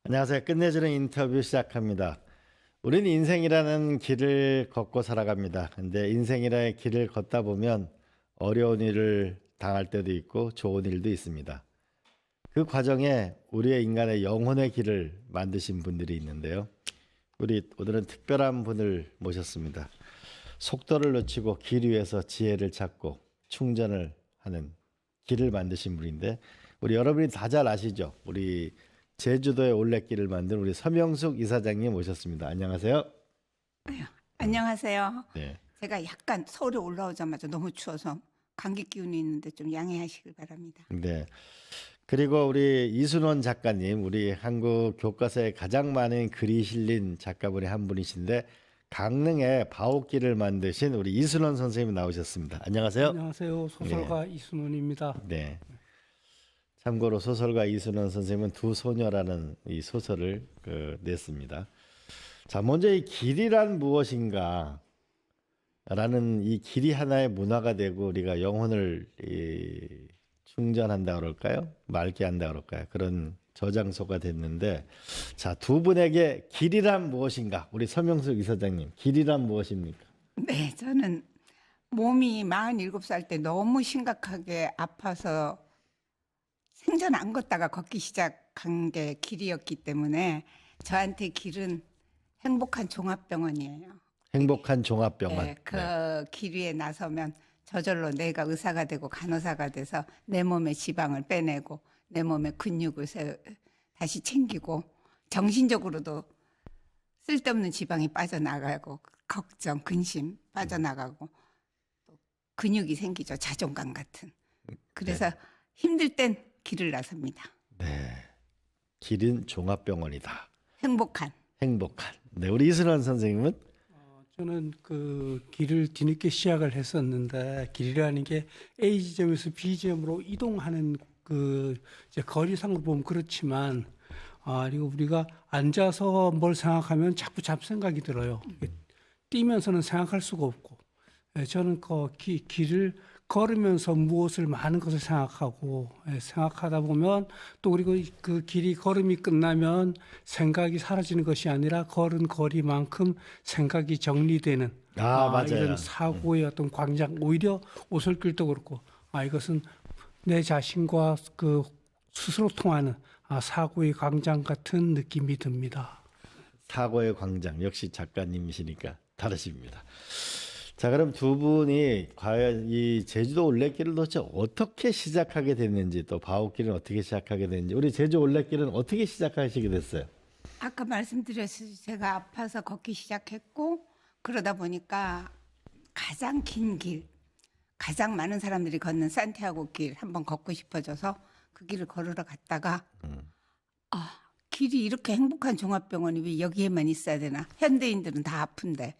안녕하세요. 끝내주는 인터뷰 시작합니다. 우리는 인생이라는 길을 걷고 살아갑니다. 근데 인생이라는 길을 걷다 보면 어려운 일을 당할 때도 있고 좋은 일도 있습니다. 그 과정에 우리의 인간의 영혼의 길을 만드신 분들이 있는데요. 우리 오늘은 특별한 분을 모셨습니다. 속도를 놓치고 길 위에서 지혜를 찾고 충전을 하는 길을 만드신 분인데 우리 여러분이 다 잘 아시죠? 우리 제주도의 올레길을 만든 우리 서명숙 이사장님 모셨습니다. 안녕하세요. 안녕하세요. 네. 제가 약간 서울에 올라오자마자 너무 추워서 감기 기운이 있는데 좀 양해하시길 바랍니다. 네. 그리고 우리 이순원 작가님, 우리 한국 교과서에 가장 많은 글이 실린 작가분의 한 분이신데 강릉에 바오길을 만드신 우리 이순원 선생님 나오셨습니다. 안녕하세요. 안녕하세요. 소설가 이순원입니다. 네. 참고로 소설가 이순원 선생님은 두 소녀라는 이 소설을 냈습니다. 자, 먼저 이 길이란 무엇인가? 라는 이 길이 하나의 문화가 되고 우리가 영혼을 충전한다 그럴까요? 맑게 한다 그럴까요? 그런 저장소가 됐는데, 자, 두 분에게 길이란 무엇인가? 우리 서명숙 이사장님, 길이란 무엇입니까? 네, 저는 몸이 47살 때 너무 심각하게 아파서 생전 안 걷다가 걷기 시작한 게 길이었기 때문에 저한테 길은 행복한 종합병원이에요. 행복한 종합병원. 네, 그 길 위에 나서면 저절로 내가 의사가 되고 간호사가 돼서 내 몸의 지방을 빼내고 내 몸의 근육을 다시 챙기고 정신적으로도 쓸데없는 지방이 빠져나가고 걱정, 근심 빠져나가고 또 근육이 생기죠. 자존감 같은. 그래서 힘들 땐 길을 나섭니다. 네. 길은 종합병원이다. 행복한. 행복한. 네, 우리 이순원 선생님은 저는 그 길을 뒤늦게 시작을 했었는데 길이라는 게 A 지점에서 B 지점으로 이동하는 그 이제 거리상으로 보면 그렇지만 그리고 우리가 앉아서 뭘 생각하면 자꾸 잡생각이 들어요. 뛰면서는 생각할 수가 없고 저는 그 길을 걸으면서 무엇을 많은 것을 생각하고 생각하다 보면 또 그리고 그 길이 걸음이 끝나면 생각이 사라지는 것이 아니라 걸은 거리만큼 생각이 정리되는 맞아요. 이런 사고의 어떤 광장 오히려 오솔길도 그렇고 이것은 내 자신과 그 스스로 통하는 사고의 광장 같은 느낌이 듭니다. 사고의 광장 역시 작가님이시니까 다르십니다. 자, 그럼 두 분이 과연 이 제주도 올레길을 도대체 어떻게 시작하게 됐는지 또 바오길은 어떻게 시작하게 됐는지 우리 제주 올레길은 어떻게 시작하시게 됐어요? 아까 말씀드렸듯이 제가 아파서 걷기 시작했고 그러다 보니까 가장 긴 길, 가장 많은 사람들이 걷는 산티아고 길 한번 걷고 싶어져서 그 길을 걸으러 갔다가 길이 이렇게 행복한 종합병원이 왜 여기에만 있어야 되나? 현대인들은 다 아픈데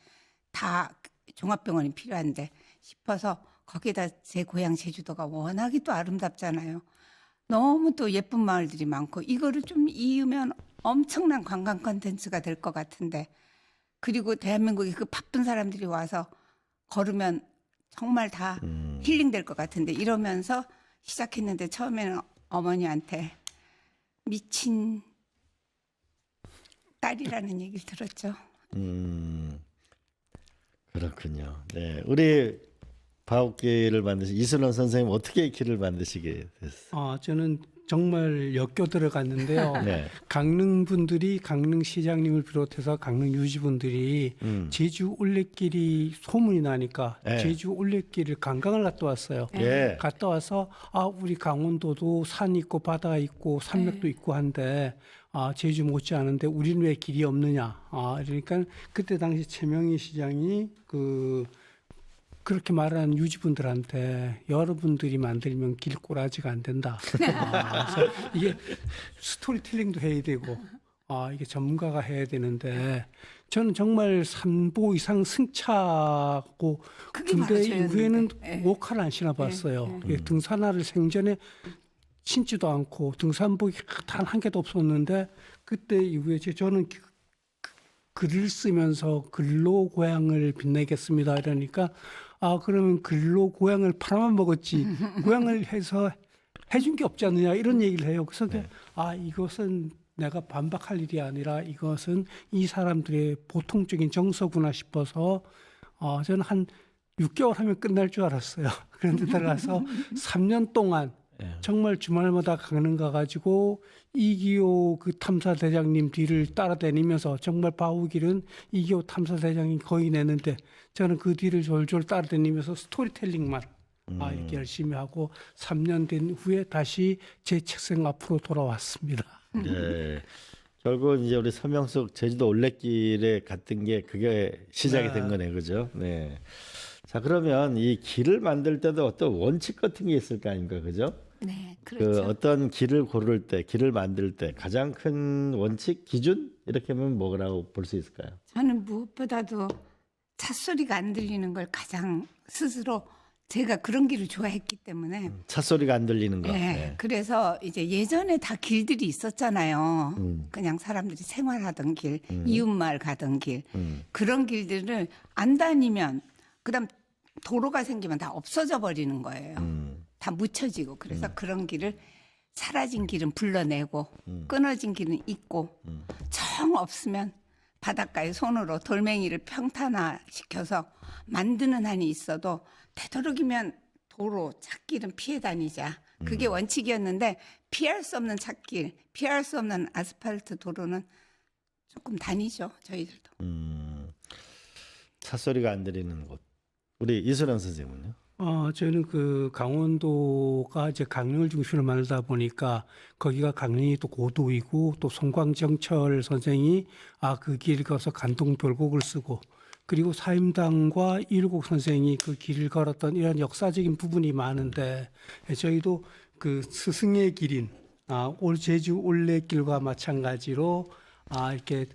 다 종합병원이 필요한데 싶어서 거기다 제 고향 제주도가 워낙에 또 아름답잖아요. 너무 또 예쁜 마을들이 많고 이거를 좀 이으면 엄청난 관광 콘텐츠가 될 것 같은데 그리고 대한민국에 그 바쁜 사람들이 와서 걸으면 정말 다 힐링될 것 같은데 이러면서 시작했는데 처음에는 어머니한테 미친 딸이라는 얘기를 들었죠. 그렇군요. 네, 우리 바오길을 만드신 이순원 선생님 어떻게 길을 만드시게 됐어요? 저는 정말 엮여 들어갔는데요. 네. 강릉 분들이 강릉 시장님을 비롯해서 강릉 유지분들이 제주 올레길이 소문이 나니까 네. 제주 올레길을 관광을 갔다 왔어요. 예. 갔다 와서 우리 강원도도 산 있고 바다 있고 산맥도 있고 한데 제주 못지않은데 우리는 왜 길이 없느냐. 그러니까 그때 당시 최명희 시장이 그렇게 말하는 유지분들한테 여러분들이 만들면 길꼬라지가 안 된다. 그래서 이게 스토리텔링도 해야 되고 이게 전문가가 해야 되는데 저는 정말 3보 이상 승차하고 그게 군대 바로 저였는데. 이후에는 예. 워카를 안 신어봤어요. 등산화를 생전에 신지도 않고 등산복이 단 한 개도 없었는데 그때 이후에 저는 글을 쓰면서 글로 고향을 빛내겠습니다. 이러니까 그러면 글로 고향을 팔아만 먹었지 고향을 해서 해준 게 없지 않느냐 이런 얘기를 해요. 그래서 이것은 내가 반박할 일이 아니라 이것은 이 사람들의 보통적인 정서구나 싶어서 저는 한 6개월 하면 끝날 줄 알았어요. 그런데 들어가서 3년 동안 예. 정말 주말마다 강릉 가가지고 이기호 그 탐사대장님 뒤를 따라다니면서 정말 바우길은 이기호 탐사대장이 거의 내는데 저는 그 뒤를 졸졸 따라다니면서 스토리텔링만 이렇게 열심히 하고 3년 된 후에 다시 제 책상 앞으로 돌아왔습니다. 네. 결국 이제 우리 서명석 제주도 올레길에 갔던 게 그게 시작이 된 거네, 그죠? 네. 자, 그러면 이 길을 만들 때도 어떤 원칙 같은 게 있을 거 아닙니까, 그죠? 네, 그 그렇죠. 어떤 길을 고를 때, 길을 만들 때 가장 큰 원칙, 기준 이렇게 하면 뭐라고 볼 수 있을까요? 저는 무엇보다도 찻소리가 안 들리는 걸 가장 스스로 제가 그런 길을 좋아했기 때문에 차 소리가 안 들리는 거. 네, 네. 그래서 이제 예전에 다 길들이 있었잖아요. 그냥 사람들이 생활하던 길, 이웃마을 가던 길 그런 길들을 안 다니면 그다음 도로가 생기면 다 없어져 버리는 거예요. 다 묻혀지고 그래서 그런 길을 사라진 길은 불러내고 끊어진 길은 잇고 정 없으면 바닷가에 손으로 돌멩이를 평탄화시켜서 만드는 한이 있어도 되도록이면 도로, 찻길은 피해 다니자. 그게 원칙이었는데 피할 수 없는 찻길, 피할 수 없는 아스팔트 도로는 조금 다니죠, 저희들도. 차 소리가 안 들리는 곳. 우리 이소령 선생님은요? 저는 그 강원도가 이제 강릉을 중심으로 만들다 보니까 거기가 강릉이 또 고도이고 또 송광정철 선생이 그 길을 걸어서 간동별곡을 쓰고 그리고 사임당과 이일곡 선생이 그 길을 걸었던 이런 역사적인 부분이 많은데 저희도 그 스승의 길인 올 제주 올레길과 마찬가지로 이렇게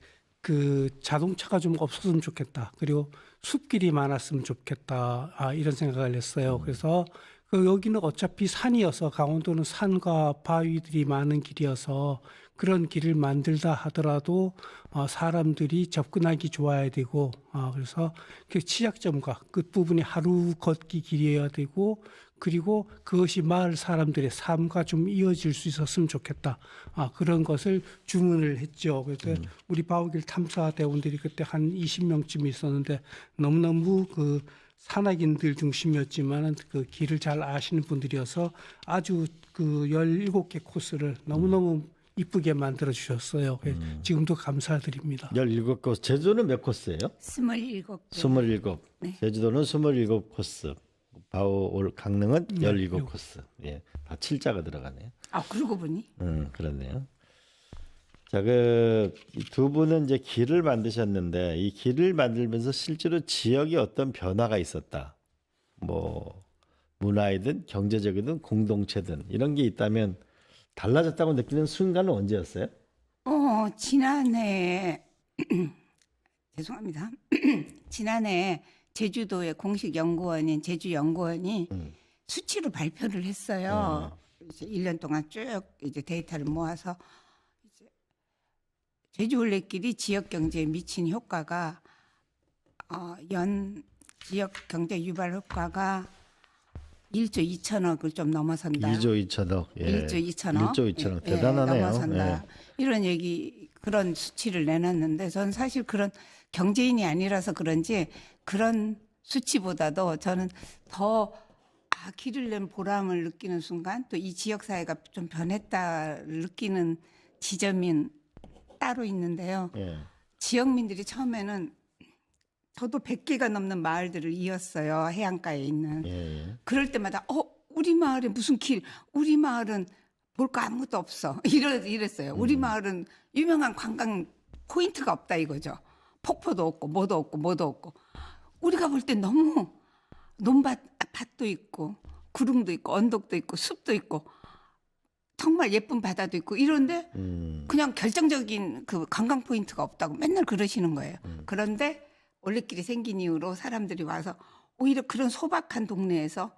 그 자동차가 좀 없었으면 좋겠다. 그리고 숲길이 많았으면 좋겠다. 이런 생각을 했어요. 그래서 여기는 어차피 산이어서 강원도는 산과 바위들이 많은 길이어서 그런 길을 만들다 하더라도 사람들이 접근하기 좋아야 되고 그래서 그 취약점과 끝부분이 하루 걷기 길이어야 되고 그리고 그것이 마을 사람들의 삶과 좀 이어질 수 있었으면 좋겠다. 그런 것을 주문을 했죠. 그래서 우리 바우길 탐사대원들이 그때 한 20명쯤 있었는데 너무너무 그 산악인들 중심이었지만 그 길을 잘 아시는 분들이어서 아주 그 17개 코스를 너무너무 이쁘게 만들어 주셨어요. 지금도 감사드립니다. 17코스. 제주도는 몇 코스예요? 27개. 27. 네. 제주도는 27코스. 바오 강릉은 네, 17코스. 예. 다 7자가 들어가네요. 그러고 보니. 그렇네요. 자, 그 두 분은 이제 길을 만드셨는데 이 길을 만들면서 실제로 지역에 어떤 변화가 있었다. 뭐 문화이든 경제적이든 공동체든 이런 게 있다면 달라졌다고 느끼는 순간은 언제였어요? 지난해 죄송합니다. 지난해 제주도의 공식 연구원인 제주연구원이 수치로 발표를 했어요. 이제 1년 동안 쭉 이제 데이터를 모아서 이제 제주 올레길이 지역 경제에 미친 효과가 연 지역 경제 유발 효과가 1조 2천억을 좀 넘어선다. 2조 2천억. 예. 1조 2천억. 1조 2천억. 대단하네요. 넘어선다. 예. 이런 얘기 그런 수치를 내놨는데 저는 사실 그런 경제인이 아니라서 그런지 그런 수치보다도 저는 더 길을 낸 보람을 느끼는 순간 또 이 지역 사회가 좀 변했다를 느끼는 지점이 따로 있는데요. 예. 지역민들이 처음에는 저도 100개가 넘는 마을들을 이었어요. 해안가에 있는. 예. 그럴 때마다 우리 마을에 무슨 길, 우리 마을은 볼 거 아무것도 없어. 이랬어요. 우리 마을은 유명한 관광 포인트가 없다 이거죠. 폭포도 없고 뭐도 없고 뭐도 없고. 우리가 볼 때 너무 밭도 있고 구릉도 있고 언덕도 있고 숲도 있고 정말 예쁜 바다도 있고 이런데 그냥 결정적인 그 관광 포인트가 없다고 맨날 그러시는 거예요. 그런데 올레길이 생긴 이후로 사람들이 와서 오히려 그런 소박한 동네에서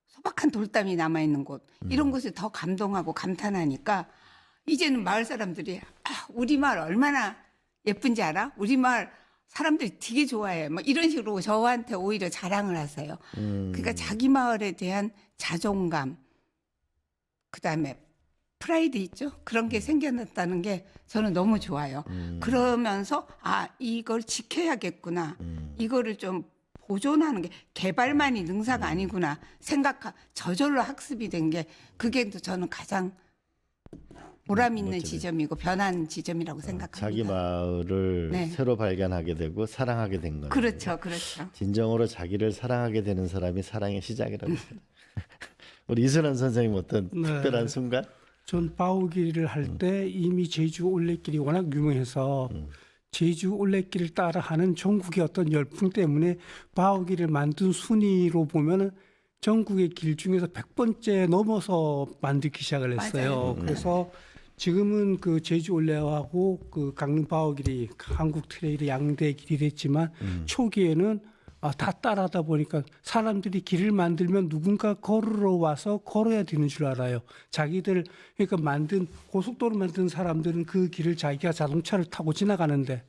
소박한 돌담이 남아있는 곳 이런 곳에 더 감동하고 감탄하니까 이제는 마을 사람들이 우리 마을 얼마나 예쁜지 알아? 우리 마을 사람들이 되게 좋아해. 뭐 이런 식으로 저한테 오히려 자랑을 하세요. 그러니까 자기 마을에 대한 자존감, 그다음에 프라이드 있죠? 그런 게 생겨났다는 게 저는 너무 좋아요. 그러면서 이걸 지켜야겠구나. 이거를 좀 보존하는 게 개발만이 능사가 아니구나 저절로 학습이 된 게 그게 또 저는 가장 보람 있는 멋지네. 지점이고 변한 지점이라고 생각합니다. 자기 마을을 네. 새로 발견하게 되고 사랑하게 된 거예요. 그렇죠, 그렇죠. 진정으로 자기를 사랑하게 되는 사람이 사랑의 시작이라고 했어요. 우리 이순환 선생님 어떤 네. 특별한 순간? 전 바우길을 할 때 이미 제주 올레길이 워낙 유명해서 제주 올레길을 따라 하는 전국의 어떤 열풍 때문에 바우길을 만든 순위로 보면은 전국의 길 중에서 100번째 넘어서 만들기 시작을 했어요. 그래서 지금은 그 제주 올레하고 그 강릉 바우길이 한국 트레일의 양대 길이 됐지만 초기에는 다 따라하다 보니까 사람들이 길을 만들면 누군가 걸으러 와서 걸어야 되는 줄 알아요. 자기들 그러니까 만든 고속도로 만든 사람들은 그 길을 자기가 자동차를 타고 지나가는데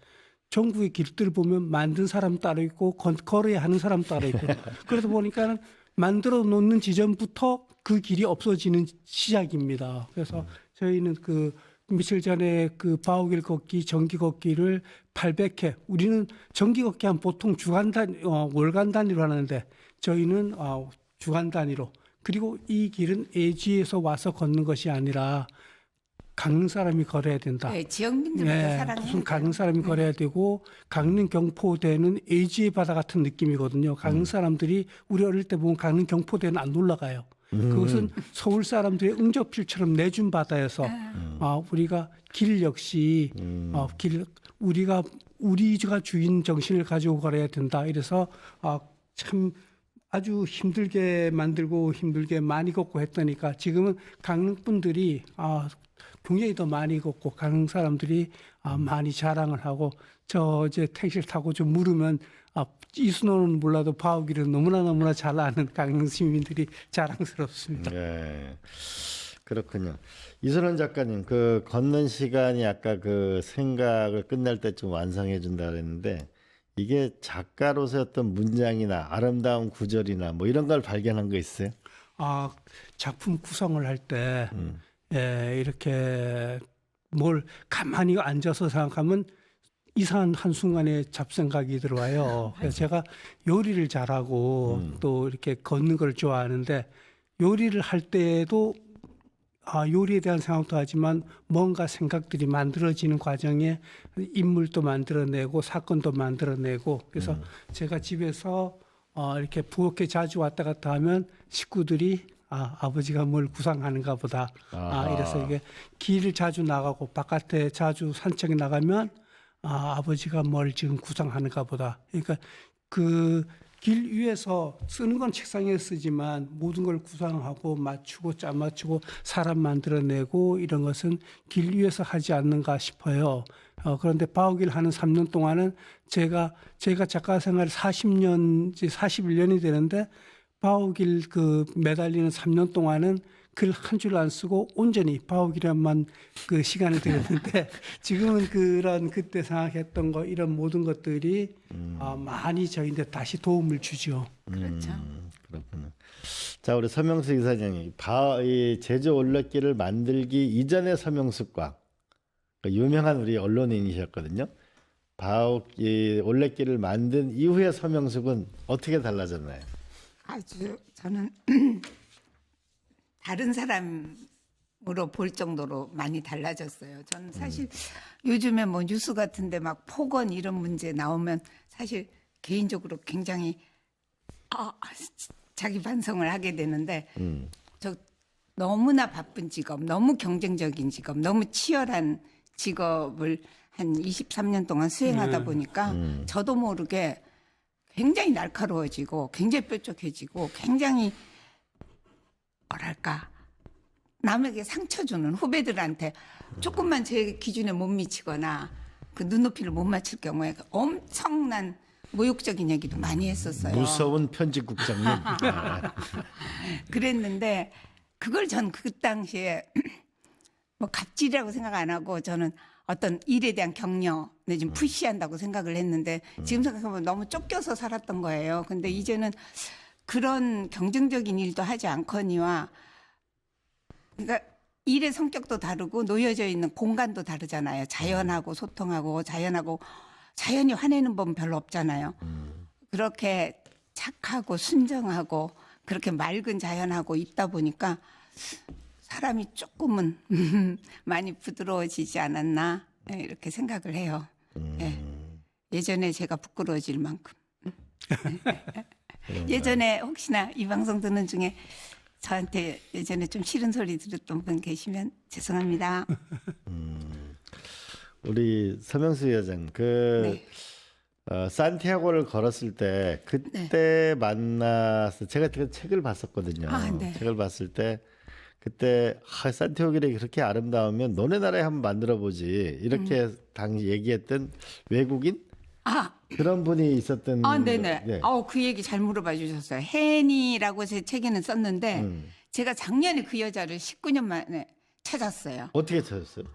전국의 길들을 보면 만든 사람 따로 있고 걸어야 하는 사람 따로 있고 그러다 보니까는 만들어 놓는 지점부터 그 길이 없어지는 시작입니다. 그래서 저희는 그 며칠 전에 그 바우길 걷기 정기 걷기를 800회 우리는 정기 걷기 한 보통 월간 단위로 하는데 저희는 주간 단위로 그리고 이 길은 애지에서 와서 걷는 것이 아니라 강릉 사람이 걸어야 된다. 네, 지역민들부터 사랑해야 무슨 강릉 사람이 걸어야 되고 강릉 경포대는 애지의 바다 같은 느낌이거든요. 강릉 사람들이 우리 어릴 때 보면 강릉 경포대는 안 올라가요. 그것은 서울 사람들의 응접실처럼 내준 바다여서 우리가 길 역시 우리가 주인 정신을 가지고 걸어야 된다. 이래서 참 아주 힘들게 만들고 힘들게 많이 걷고 했다니까 지금은 강릉 분들이 굉장히 더 많이 걷고 강릉 사람들이 많이 자랑을 하고 저 이제 택시를 타고 좀 물으면 이순호는 몰라도 바우길은 너무나 잘 아는 강릉 시민들이 자랑스럽습니다. 네. 그렇군요. 이순환 작가님, 그 걷는 시간이 아까 그 생각을 끝낼 때쯤 완성해 준다 그랬는데 이게 작가로서 어떤 문장이나 아름다운 구절이나 뭐 이런 걸 발견한 거 있어요? 작품 구성을 할 때 이렇게 뭘 가만히 앉아서 생각하면 이상한 한순간에 잡생각이 들어와요. 그래서 제가 요리를 잘하고 또 이렇게 걷는 걸 좋아하는데 요리를 할 때에도 요리에 대한 생각도 하지만 뭔가 생각들이 만들어지는 과정에 인물도 만들어내고 사건도 만들어내고 그래서 제가 집에서 이렇게 부엌에 자주 왔다 갔다 하면 식구들이 아버지가 뭘 구상하는가 보다. 이래서 이게 길을 자주 나가고 바깥에 자주 산책에 나가면 아버지가 뭘 지금 구상하는가 보다. 그러니까 그 길 위에서 쓰는 건 책상에 쓰지만 모든 걸 구상하고 맞추고 짜맞추고 사람 만들어내고 이런 것은 길 위에서 하지 않는가 싶어요. 그런데 바우길 하는 3년 동안은 제가 작가 생활 40년, 이제 41년이 되는데 바우길 그 매달리는 3년 동안은 글 한 줄 안 쓰고 온전히 바우길에만 그 시간을 들였는데 지금은 그런 그때 생각했던 거 이런 모든 것들이 많이 저희한테 다시 도움을 주죠. 그렇죠. 그렇군요. 자, 우리 서명숙 이사장님, 이 제주 올레길을 만들기 이전의 서명숙과 유명한 우리 언론인이셨거든요. 이 올레길을 만든 이후의 서명숙은 어떻게 달라졌나요? 아주 저는 다른 사람으로 볼 정도로 많이 달라졌어요. 저는 사실 요즘에 뭐 뉴스 같은데 막 폭언 이런 문제 나오면 사실 개인적으로 굉장히 자기 반성을 하게 되는데 저 너무나 바쁜 직업, 너무 경쟁적인 직업, 너무 치열한 직업을 한 23년 동안 수행하다 보니까 저도 모르게 굉장히 날카로워지고 굉장히 뾰족해지고 굉장히 뭐랄까 남에게 상처 주는 후배들한테 조금만 제 기준에 못 미치거나 그 눈높이를 못 맞출 경우에 엄청난 모욕적인 얘기도 많이 했었어요. 무서운 편집국장님. 그랬는데 그걸 전 그 당시에 뭐 갑질이라고 생각 안 하고 저는 어떤 일에 대한 격려 내지는 푸시한다고 생각을 했는데 지금 생각해보면 너무 쫓겨서 살았던 거예요. 근데 이제는 그런 경쟁적인 일도 하지 않거니와 그러니까 일의 성격도 다르고 놓여져 있는 공간도 다르잖아요. 자연하고 소통하고 자연이 화내는 법은 별로 없잖아요. 그렇게 착하고 순정하고 그렇게 맑은 자연하고 있다 보니까 사람이 조금은 많이 부드러워지지 않았나 이렇게 생각을 해요. 예. 예전에 제가 부끄러워질 만큼. 예전에 혹시나 이 방송 듣는 중에 저한테 예전에 좀 싫은 소리 들었던 분 계시면 죄송합니다. 우리 서명수 여장 네. 산티아고를 걸었을 때 그때 만나서 제가 그 책을 봤었거든요. 아, 네. 책을 봤을 때 그때 산티아고 길이 그렇게 아름다우면 너네 나라에 한번 만들어 보지 이렇게 당시 얘기했던 외국인 아, 그런 분이 있었던. 네네. 네. 그 얘기 잘 물어봐 주셨어요. 혜니라고 제 책에는 썼는데 제가 작년에 그 여자를 19년 만에 찾았어요. 어떻게 찾았어요?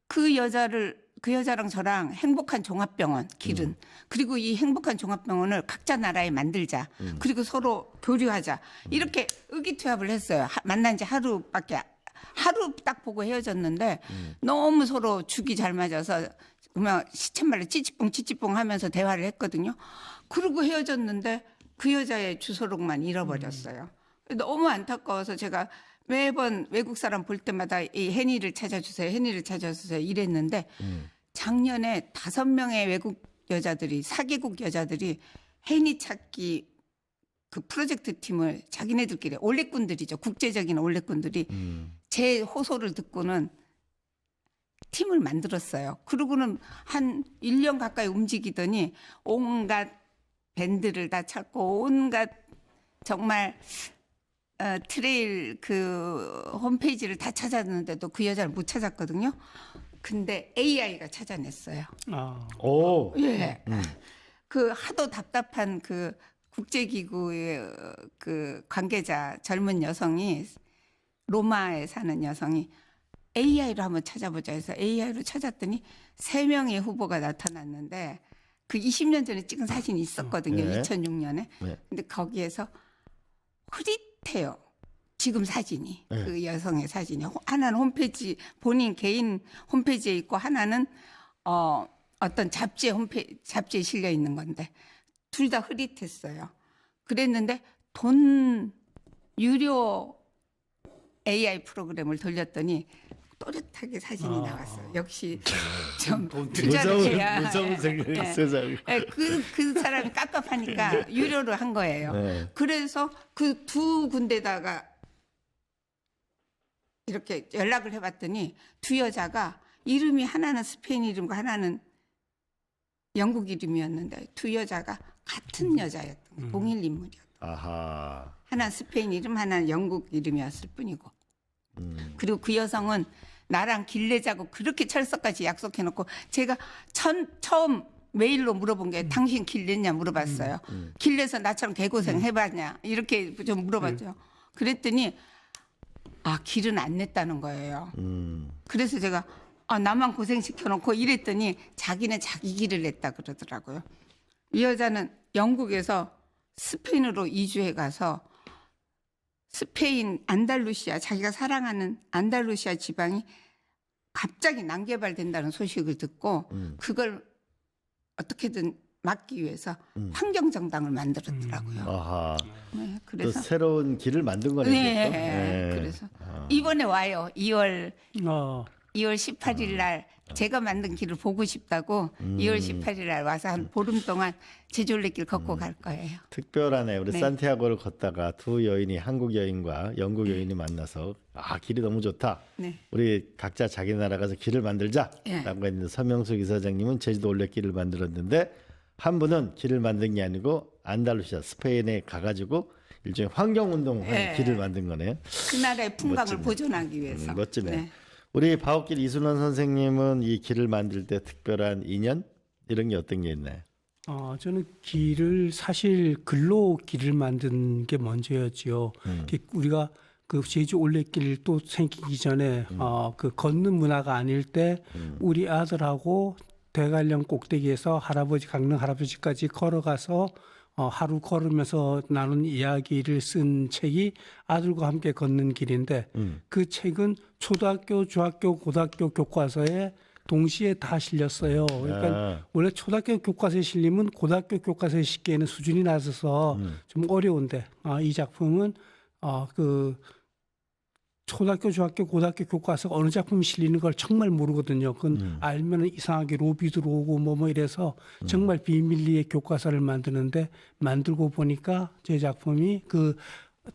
그 여자랑 저랑 행복한 종합병원 길은 그리고 이 행복한 종합병원을 각자 나라에 만들자. 그리고 서로 교류하자. 이렇게 의기투합을 했어요. 만난 지 하루 딱 보고 헤어졌는데 너무 서로 죽이 잘 맞아서 그냥 시쳇말로 찌찌뽕 하면서 대화를 했거든요. 그러고 헤어졌는데 그 여자의 주소록만 잃어버렸어요. 너무 안타까워서 제가 매번 외국 사람 볼 때마다 이 혜니를 찾아주세요. 이랬는데 작년에 5명의 외국 여자들이 4개국 여자들이 혜니 찾기 그 프로젝트 팀을 자기네들끼리 올레꾼들이죠. 국제적인 올레꾼들이 제 호소를 듣고는 팀을 만들었어요. 그러고는 한 1년 가까이 움직이더니 온갖 밴드를 다 찾고 온갖 정말 트레일 그 홈페이지를 다 찾았는데도 그 여자를 못 찾았거든요. 근데 AI가 찾아냈어요. 오. 예. 그 하도 답답한 그 국제기구의 그 관계자 젊은 여성이 로마에 사는 여성이 AI로 한번 찾아보자 해서 AI로 찾았더니 3명의 후보가 나타났는데 그 20년 전에 찍은 사진이 있었거든요. 네. 2006년에. 네. 근데 거기에서 흐릿해요. 지금 사진이. 네. 그 여성의 사진이. 하나는 홈페이지 본인 개인 홈페이지에 있고 하나는 어떤 잡지에 실려 있는 건데 둘 다 흐릿했어요. 그랬는데 유료 AI 프로그램을 돌렸더니 또렷하게 사진이 나왔어요. 역시 좀 투자를 해야. 무서운 생각이 세상. 그 사람이 깝깝하니까 유료로 한 거예요. 네. 그래서 그 두 군데다가 이렇게 연락을 해봤더니 두 여자가 이름이 하나는 스페인 이름과 하나는 영국 이름이었는데 두 여자가 같은 여자였던 거예요. 동일 인물이었던 거예요. 아하. 하나 스페인 이름, 하나는 영국 이름이었을 뿐이고. 그리고 그 여성은 나랑 길내자고 그렇게 철석까지 약속해놓고 제가 처음 메일로 물어본 게 당신 길냈냐 물어봤어요. 길내서 나처럼 개고생 해봤냐 이렇게 좀 물어봤죠. 그랬더니 길은 안 냈다는 거예요. 그래서 제가 나만 고생시켜놓고 이랬더니 자기는 자기 길을 냈다 그러더라고요. 이 여자는 영국에서 스페인으로 이주해 가서 스페인 안달루시아 자기가 사랑하는 안달루시아 지방이 갑자기 난개발된다는 소식을 듣고 그걸 어떻게든 막기 위해서 환경정당을 만들었더라고요. 아하. 네, 또 그래서 새로운 길을 만든 거네요. 네, 또? 네. 그래서 이번에 와요. 2월 18일 날 어. 제가 만든 길을 보고 싶다고 2월 18일 날 와서 한 보름 동안 제주올레길 걷고 갈 거예요. 특별하네. 우리 네. 산티아고를 걷다가 두 여인이 한국 여인과 영국 여인이 만나서 길이 너무 좋다. 네. 우리 각자 자기 나라 가서 길을 만들자라고 예. 했는데 서명숙 이사장님은 제주도 올레길을 만들었는데 한 분은 길을 만든 게 아니고 안달루시아 스페인에 가가지고 일종의 환경운동 예. 길을 만든 거네요. 그 나라의 풍광을 멋지네. 보존하기 위해서. 멋지네. 네. 우리 바옥길 이순원 선생님은 이 길을 만들 때 특별한 인연 이런 게 어떤 게 있나요? 저는 길을 사실 글로 길을 만든 게 먼저였지요. 우리가 그 제주 올레길 또 생기기 전에 그 걷는 문화가 아닐 때 우리 아들하고 대관령 꼭대기에서 강릉 할아버지까지 걸어가서 하루 걸으면서 나눈 이야기를 쓴 책이 아들과 함께 걷는 길인데 그 책은 초등학교, 중학교, 고등학교 교과서에 동시에 다 실렸어요. 그러니까 원래 초등학교 교과서에 실리면 고등학교 교과서에 싣기에는 수준이 낮아서 좀 어려운데 이 작품은 그 초등학교, 중학교, 고등학교 교과서 어느 작품이 실리는 걸 정말 모르거든요. 그건 알면 이상하게 로비 들어오고 뭐 이래서 정말 비밀리에 교과서를 만드는데 만들고 보니까 제 작품이 그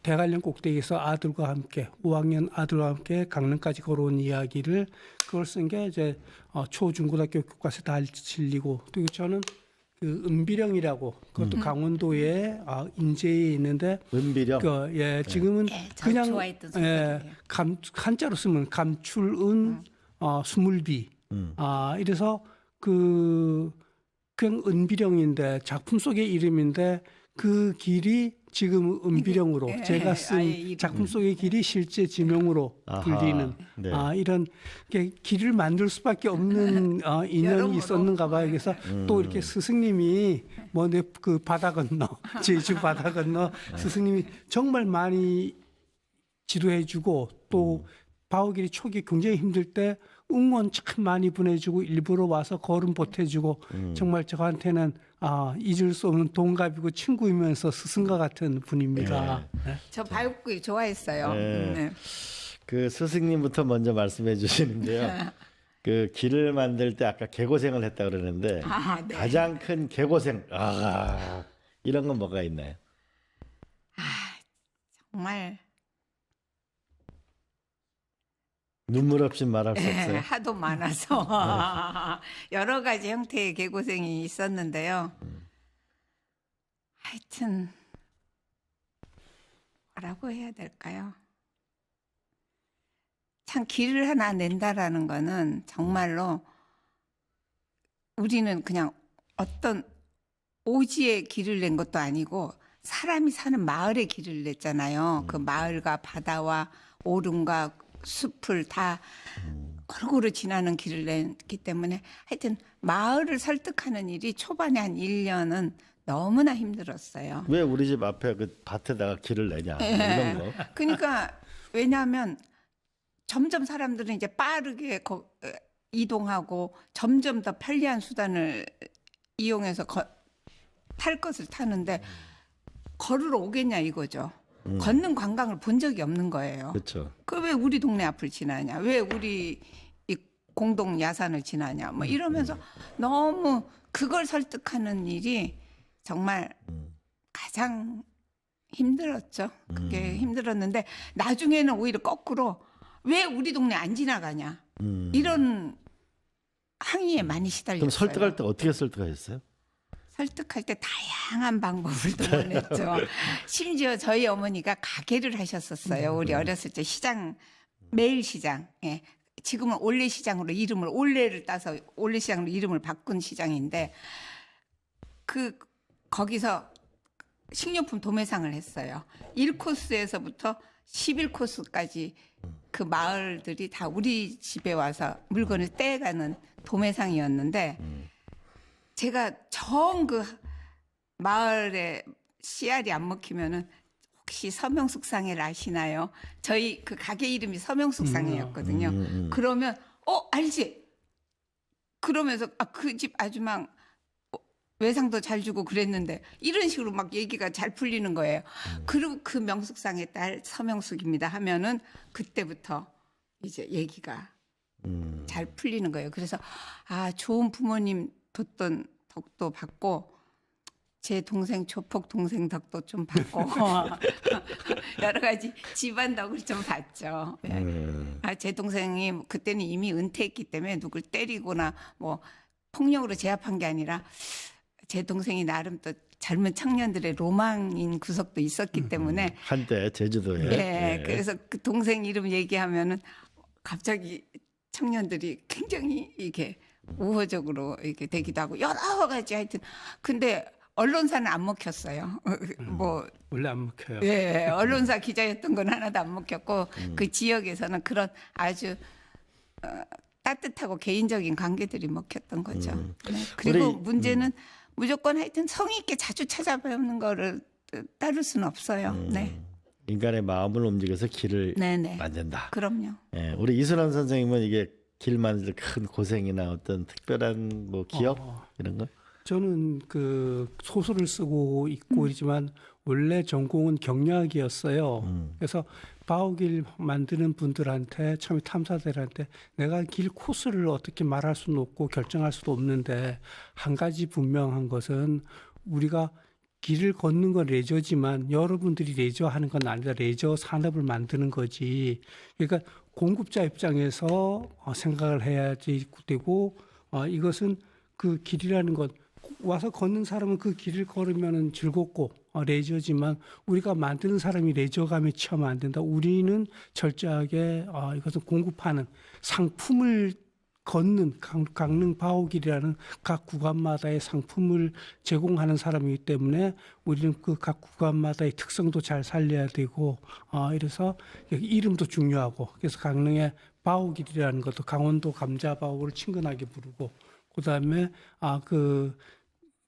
대관령 꼭대기에서 아들과 함께 5학년 아들과 함께 강릉까지 걸어온 이야기를 그걸 쓴 게 이제 초중고등학교 교과서에 다 실리고 또 저는 그 은비령이라고 그것도 강원도의 인제에 있는데 은비령. 지금은 예, 저 그냥 좋아했던 소설이에요. 한자로 쓰면 감출은 수물비 이래서 그냥 은비령인데 작품 속의 이름인데 그 길이 지금 은비령으로 예, 제가 아예 쓴 이름. 작품 속의 길이 실제 지명으로 아하, 불리는 네. 이런 게 길을 만들 수밖에 없는 인연이 여러모로. 있었는가 봐요. 그래서 또 이렇게 스승님이 뭐 내 그 바다 건너 제주 바다 건너 스승님이 정말 많이 지도해주고 또 바오길이 초기 굉장히 힘들 때 응원 참 많이 보내주고 일부러 와서 걸음 보태주고 정말 저한테는 잊을 수 없는 동갑이고 친구이면서 스승과 같은 분입니다. 네. 저 바둑길 좋아했어요. 네. 네. 그 스승님부터 먼저 말씀해 주시는데요. 그 길을 만들 때 아까 개고생을 했다 그러는데 네. 가장 큰 개고생 이런 건 뭐가 있나요? 정말 눈물 없이 말할 수 예, 없어요. 하도 많아서 여러 가지 형태의 개고생이 있었는데요. 하여튼 뭐라고 해야 될까요? 참 길을 하나 낸다라는 거는 정말로 우리는 그냥 어떤 오지의 길을 낸 것도 아니고 사람이 사는 마을의 길을 냈잖아요. 그 마을과 바다와 오름과 숲을 다 골고루 지나는 길을 냈기 때문에 하여튼 마을을 설득하는 일이 초반에 한 1년은 너무나 힘들었어요. 왜 우리 집 앞에 그 밭에다가 길을 내냐 이런 거. 그러니까 왜냐하면 점점 사람들은 이제 빠르게 이동하고 점점 더 편리한 수단을 이용해서 탈 것을 타는데 걸으러 오겠냐 이거죠. 걷는 관광을 본 적이 없는 거예요. 그렇죠. 그 왜 우리 동네 앞을 지나냐? 왜 우리 이 공동 야산을 지나냐? 뭐 이러면서 너무 그걸 설득하는 일이 정말 가장 힘들었죠. 그게 힘들었는데 나중에는 오히려 거꾸로 왜 우리 동네 안 지나가냐? 이런 항의에 많이 시달렸어요. 그럼 설득할 때 어떻게 설득하셨어요? 설득할 때 다양한 방법을 동원했죠. 심지어 저희 어머니가 가게를 하셨었어요. 우리 어렸을 때 시장, 매일 시장. 예. 지금은 올레 시장으로 이름을 올레를 따서 올레 시장으로 이름을 바꾼 시장인데 거기서 식료품 도매상을 했어요. 1코스에서부터 11코스까지 그 마을들이 다 우리 집에 와서 물건을 떼가는 도매상이었는데 제가 정 그 마을에 씨알이 안 먹히면은 혹시 서명숙상회를 아시나요? 저희 그 가게 이름이 서명숙상회였거든요. 그러면 알지? 그러면서 그 집 아주망 외상도 잘 주고 그랬는데 이런 식으로 막 얘기가 잘 풀리는 거예요. 그리고 그 명숙상의 딸 서명숙입니다 하면은 그때부터 이제 얘기가 잘 풀리는 거예요. 그래서 좋은 부모님 뒀던 덕도 받고 제 동생 조폭 동생 덕도 좀 받고 여러 가지 집안 덕을 좀 봤죠. 제 동생이 그때는 이미 은퇴했기 때문에 누굴 때리거나 뭐 폭력으로 제압한 게 아니라 제 동생이 나름 또 젊은 청년들의 로망인 구석도 있었기 때문에 한때 제주도에. 예, 그래서 그 동생 이름 얘기하면은 갑자기 청년들이 굉장히 이게 우호적으로 이렇게 되기도 하고 여러 가지 하여튼 근데 언론사는 안 먹혔어요. 뭐 원래 안 먹혀요. 예, 언론사 기자였던 건 하나도 안 먹혔고 그 지역에서는 그런 아주 따뜻하고 개인적인 관계들이 먹혔던 거죠. 네. 그리고 우리, 문제는 무조건 하여튼 성의 있게 자주 찾아뵙는 거를 따를 수는 없어요. 네. 인간의 마음을 움직여서 길을 네네. 만든다. 그럼요. 예, 우리 이순환 선생님은 이게 길 만들 때 큰 고생이나 어떤 특별한 뭐 기억 이런 거? 저는 그 소설을 쓰고 있고 이지만 원래 전공은 경영학이었어요. 그래서 바오길 만드는 분들한테 처음에 탐사들한테 내가 길 코스를 어떻게 말할 수는 없고 결정할 수도 없는데 한 가지 분명한 것은 우리가 길을 걷는 건 레저지만 여러분들이 레저하는 건 아니다. 레저 산업을 만드는 거지. 그러니까 공급자 입장에서 생각을 해야지 되고 이것은 그 길이라는 것 와서 걷는 사람은 그 길을 걸으면 즐겁고 레저지만 우리가 만드는 사람이 레저감에 취하면 안 된다. 우리는 철저하게 이것은 공급하는 상품을 걷는 강릉 바오길이라는 각 구간마다의 상품을 제공하는 사람이기 때문에 우리는 그 각 구간마다의 특성도 잘 살려야 되고 이래서 이름도 중요하고 그래서 강릉의 바오길이라는 것도 강원도 감자바오를 친근하게 부르고 그다음에 그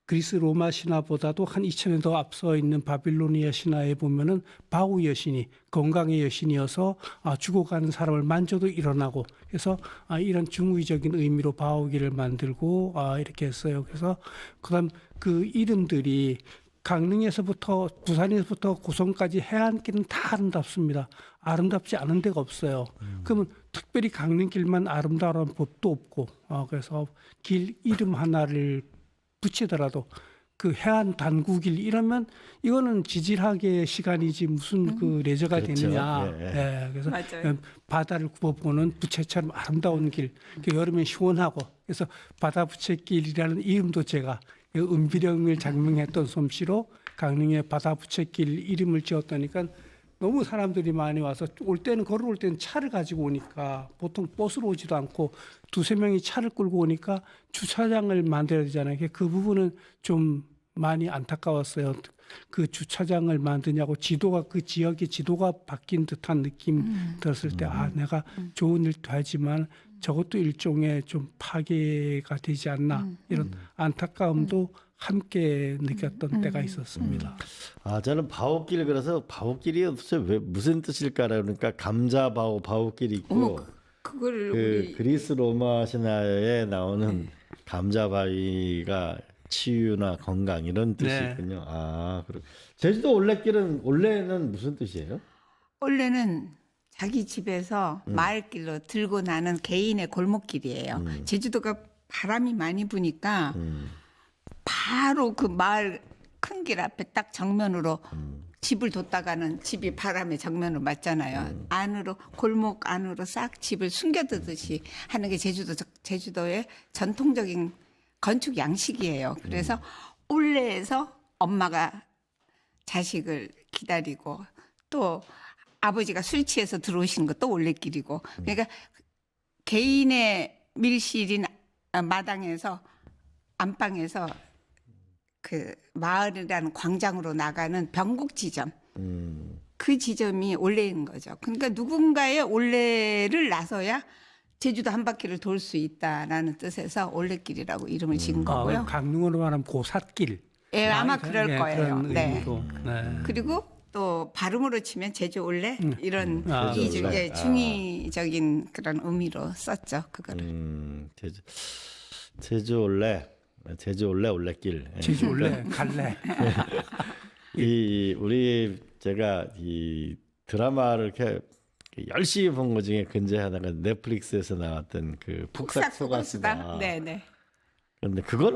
그리스 로마 신화보다도 한 2000년 더 앞서 있는 바빌로니아 신화에 보면은 바우 여신이 건강의 여신이어서 죽어가는 사람을 만져도 일어나고 그래서 이런 중의적인 의미로 바오기를 만들고 이렇게 했어요. 그래서 그다음 그 이름들이 강릉에서부터 부산에서부터 고성까지 해안길은 다 아름답습니다. 아름답지 않은 데가 없어요. 그러면 특별히 강릉길만 아름다운 법도 없고 그래서 길 이름 하나를 붙이더라도 그 해안 단구길 이러면 이거는 지질하게 시간이지 무슨 그 레저가 그렇죠. 되느냐. 예, 예. 예, 그래서 맞아요. 바다를 굽어보는 부채처럼 아름다운 길. 여름엔 시원하고 그래서 바다 부채길이라는 이름도 제가 은비령을 장명했던 솜씨로 강릉의 바다 부채길 이름을 지었다니까 너무 사람들이 많이 와서 올 때는 걸어올 때는 차를 가지고 오니까 보통 버스로 오지도 않고 두세 명이 차를 끌고 오니까 주차장을 만들어야 되잖아요. 그 부분은 좀 많이 안타까웠어요. 그 주차장을 만드냐고 지도가 그 지역의 지도가 바뀐 듯한 느낌 들었을 때 내가 좋은 일도 하지만 저것도 일종의 좀 파괴가 되지 않나 이런 안타까움도 함께 느꼈던 때가 있었습니다. 저는 바오길 그래서 바오길이 도대체 왜 무슨 뜻일까 그러니까 감자 바오길이 있고 어머, 그거를 그 우리 그리스 로마 신화에 나오는 감자바위가 치유나 건강 이런 뜻이 네. 있군요. 그리고 제주도 올레길은 원래는 무슨 뜻이에요? 원래는 자기 집에서 마을길로 들고 나는 개인의 골목길이에요. 제주도가 바람이 많이 부니까 바로 그 마을 큰 길 앞에 딱 정면으로 집을 뒀다가는 집이 바람에 정면으로 맞잖아요. 안으로 골목 안으로 싹 집을 숨겨두듯이 하는 게 제주도의 전통적인 건축 양식이에요. 그래서 올레에서 엄마가 자식을 기다리고 또 아버지가 술 취해서 들어오시는 것도 올레길이고 그러니까 개인의 밀실인 마당에서 안방에서 그 마을이라는 광장으로 나가는 변곡 지점 그 지점이 올레인 거죠. 그러니까 누군가의 올레를 나서야 제주도 한 바퀴를 돌 수 있다라는 뜻에서 올레길이라고 이름을 지은 거고요. 강릉으로 말하면 고삿길. 예, 아마 그럴 거예요. 그런 네. 의미로. 네. 그리고 또 발음으로 치면 제주 올레 이런 제주 올레. 중의적인 그런 의미로 썼죠. 그거를. 제주 올레 올레길. 제주 올레 갈래. 우리 제가 이 드라마를 이렇게 열심히 본 것 중에 근제 하나가 넷플릭스에서 나왔던 그 북삭 소가수다. 네네. 그런데 그건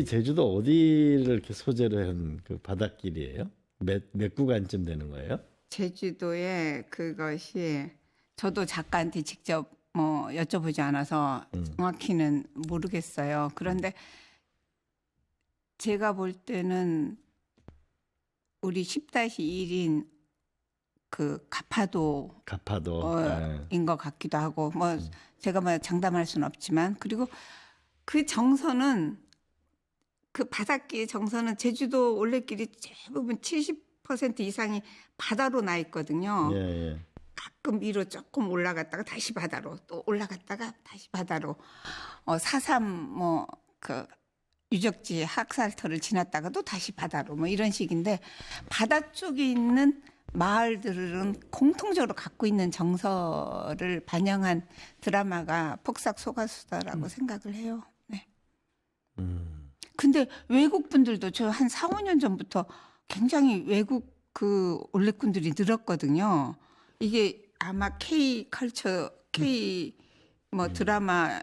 제주도 어디를 이렇게 소재로 한 그 바닷길이에요? 몇 구간쯤 되는 거예요? 제주도에 그것이 저도 작가한테 직접 뭐 여쭤보지 않아서 정확히는 모르겠어요. 그런데 제가 볼 때는 우리 10-1인 그 가파도 인 것 같기도 하고 뭐 제가 뭐 장담할 수는 없지만 그리고 그 정선은 그 바닷길 정선은 제주도 올레길이 대부분 70% 이상이 바다로 나 있거든요. 예. 가끔 위로 조금 올라갔다가 다시 바다로 또 올라갔다가 다시 바다로 4.3 뭐 그 유적지 학살터를 지났다가 또 다시 바다로 뭐 이런 식인데 바다 쪽에 있는 마을들은 공통적으로 갖고 있는 정서를 반영한 드라마가 폭삭 소가수다라고 생각을 해요. 네. 근데 외국 분들도 저 한 4, 5년 전부터 굉장히 외국 그 올레꾼들이 늘었거든요. 이게 아마 K 컬처, K 뭐 드라마,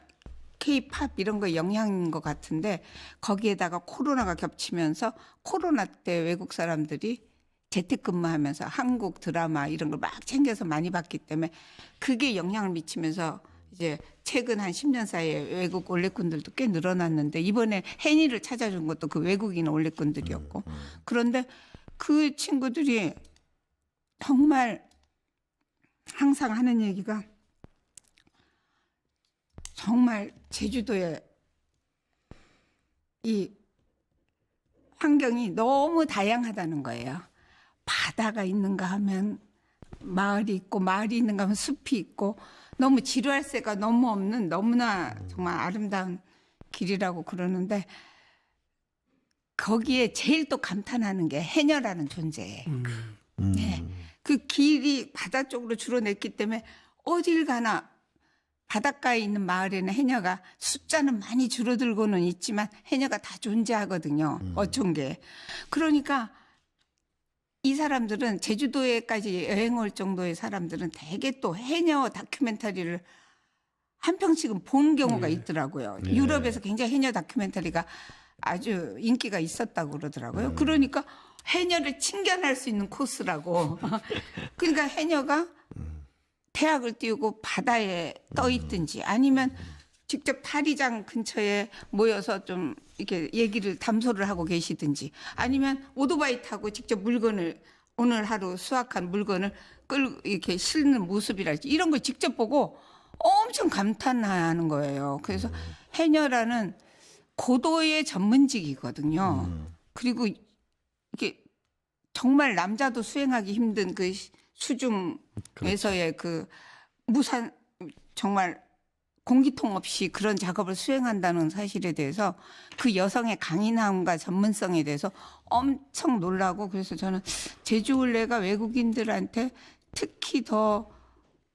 K 팝 이런 거 영향인 것 같은데 거기에다가 코로나가 겹치면서 코로나 때 외국 사람들이 재택근무하면서 한국 드라마 이런 걸 막 챙겨서 많이 봤기 때문에 그게 영향을 미치면서 이제 최근 한 10년 사이에 외국 올레꾼들도 꽤 늘어났는데 이번에 혜니를 찾아준 것도 그 외국인 올레꾼들이었고 그런데 그 친구들이 정말 항상 하는 얘기가 정말 제주도에 이 환경이 너무 다양하다는 거예요. 바다가 있는가 하면 마을이 있고 마을이 있는가 하면 숲이 있고 너무 지루할 새가 너무 없는 너무나 정말 아름다운 길이라고 그러는데 거기에 제일 또 감탄하는 게 해녀라는 존재예요. 네. 그 길이 바다 쪽으로 줄어냈기 때문에 어딜 가나 바닷가에 있는 마을에는 해녀가 숫자는 많이 줄어들고는 있지만 해녀가 다 존재하거든요. 어촌계. 그러니까 이 사람들은 제주도에까지 여행 올 정도의 사람들은 대개 또 해녀 다큐멘터리를 한 편씩은 본 경우가 있더라고요. 네. 유럽에서 굉장히 해녀 다큐멘터리가 아주 인기가 있었다고 그러더라고요. 그러니까 해녀를 친견할 수 있는 코스라고. 그러니까 해녀가 태학을 띄우고 바다에 떠 있든지 아니면 직접 타리장 근처에 모여서 좀 이렇게 얘기를 담소를 하고 계시든지 아니면 오토바이 타고 직접 물건을 오늘 하루 수확한 물건을 끌고 이렇게 실는 모습이랄지 이런 걸 직접 보고 엄청 감탄하는 거예요. 그래서 해녀라는 고도의 전문직이거든요. 그리고 이게 정말 남자도 수행하기 힘든 그 수중에서의 그 무산 정말 공기통 없이 그런 작업을 수행한다는 사실에 대해서 그 여성의 강인함과 전문성에 대해서 엄청 놀라고 그래서 저는 제주올레가 외국인들한테 특히 더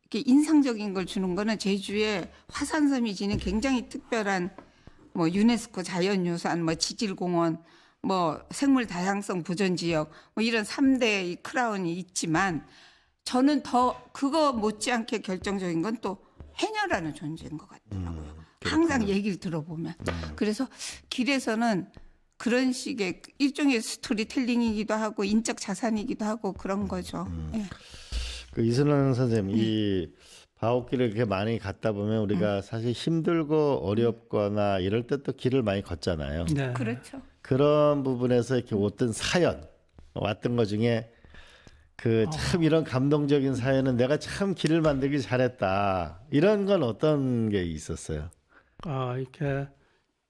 이렇게 인상적인 걸 주는 거는 제주의 화산섬이 지닌 굉장히 특별한 뭐 유네스코 자연유산, 뭐 지질공원, 뭐 생물 다양성 보전 지역 뭐 이런 3대 이 크라운이 있지만 저는 더 그거 못지않게 결정적인 건 또 해녀라는 존재인 것 같더라고요. 항상 얘기를 들어보면. 그래서 길에서는 그런 식의 일종의 스토리텔링이기도 하고 인적 자산이기도 하고 그런 거죠. 예. 그 이순원 선생님, 이 바오길을 그렇게 많이 갔다 보면 우리가 사실 힘들고 어렵거나 이럴 때 또 길을 많이 걷잖아요. 네. 그렇죠. 그런 부분에서 이렇게 어떤 사연 왔던 것 중에 그 참 이런 감동적인 사연은 내가 참 길을 만들기 잘했다. 이런 건 어떤 게 있었어요? 이렇게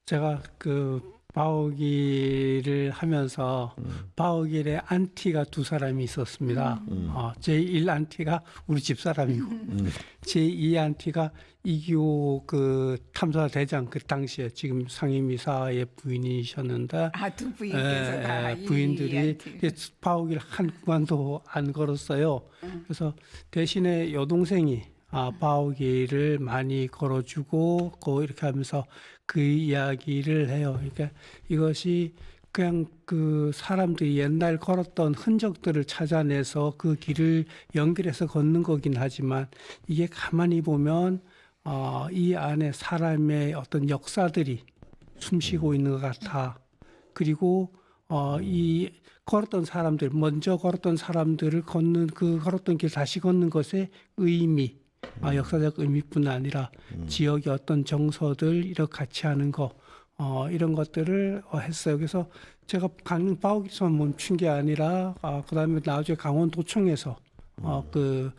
제가 그 바오길을 하면서 바오길에 안티가 두 사람이 있었습니다. 제1 안티가 우리 집 사람이고 제2 안티가 이기호 그 탐사대장 그 당시에 지금 상임이사의 부인이셨는데 두 부인께서 다 부인들이 바오길 한 구간도 안 걸었어요. 그래서 대신에 여동생이 바오길을 많이 걸어주고 이렇게 하면서 그 이야기를 해요. 그러니까 이것이 그냥 그 사람들이 옛날 걸었던 흔적들을 찾아내서 그 길을 연결해서 걷는 거긴 하지만 이게 가만히 보면 이 안에 사람의 어떤 역사들이 숨쉬고 있는 것 같아. 그리고 이 걸었던 사람들, 먼저 걸었던 사람들을 걷는 그 걸었던 길 다시 걷는 것의 의미, 역사적 의미뿐 아니라 지역의 어떤 정서들 이렇게 같이 하는 거 이런 것들을 했어요. 그래서 제가 강릉 바오길에서만 멈춘 게 아니라 그다음에 나중에 강원도청에서 그